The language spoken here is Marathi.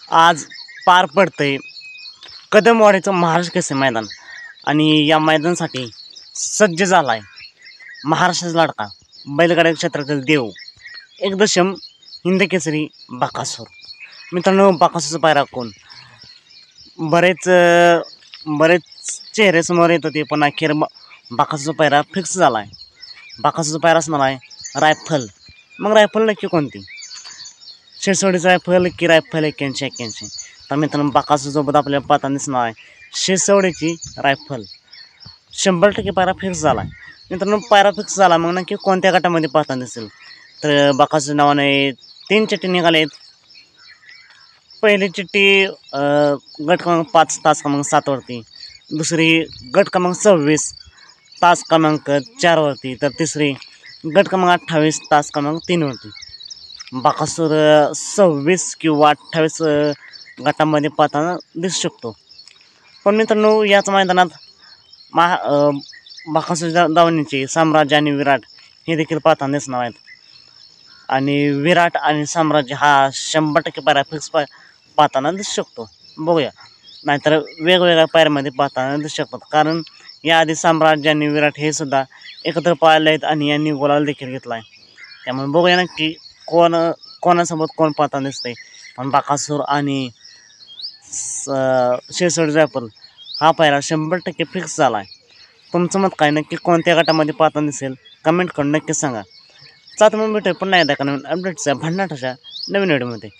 आज पार पडतंय कदमवाडीचं महाराष्ट्र केसरी मैदान आणि या मैदानासाठी सज्ज झाला आहे महाराष्ट्राचा लाडका बैलगाडा क्षेत्रातील देव एकदशम हिंदकेसरी बकासूर। मित्रांनो, बकासूरचा पायरा कोण? बरेच चेहरे समोर येत होते, पण अखेर बकासूरचा पायरा फिक्स झाला आहे। बकासूरचा पायरा असणार आहे रायफल। मग रायफल नक्की कोणती? शिरसोडीचा रायफल की रायफल 8181? तर मित्रांनो, बकासूरसोबत आपल्याला पाहताना दिसणार आहे शिरसोडीची रायफल। 100% पायरा फिक्स झाला आहे मित्रांनो। पायरा फिक्स झाला, मग नक्की कोणत्या गटामध्ये पाहताना दिसेल? तर बकासूर नावाने 3 चिठ्ठी निघाले आहेत। पहिली चिठ्ठी गट क्रमांक 5 तास क्रमांक 7 वरती, दुसरी गट क्रमांक 26 तास क्रमांक 4 वरती, तर तिसरी गट क्रमांक 28 तास क्रमांक 3 वरती। बकासूर 26 किंवा 28 गटामध्ये पाहताना दिसू शकतो। पण मित्रांनो, याच मैदानात बकासूर दावणीचे साम्राज्य आणि विराट हे देखील पाहताना दिसणार आहेत। आणि विराट आणि साम्राज्य हा 100% पायरा फिक्स पाहताना दिसू शकतो। बघूया, नाहीतर वेगवेगळ्या पायऱ्यामध्ये पाहताना दिसू शकतात, कारण याआधी साम्राज्य आणि विराट हे सुद्धा एकत्र पाळले आहेत आणि यांनी गुलाल देखील घेतला आहे। त्यामुळे बघूया नक्की कोणासोबत कोण पाहताना दिसतंय। पण बकासूर आणि शिरसोडी रायफल हा पायरा 100% फिक्स झाला आहे। तुमचं मत काय? नक्की कोणत्या गटामध्ये पाहताना दिसेल? कमेंट करून नक्की सांगा। चालतं, मग भेटूया पुन्हा एकदा नवीन अपडेट्सच्या भन्नाटाच्या नवीन व्हिडिओमध्ये।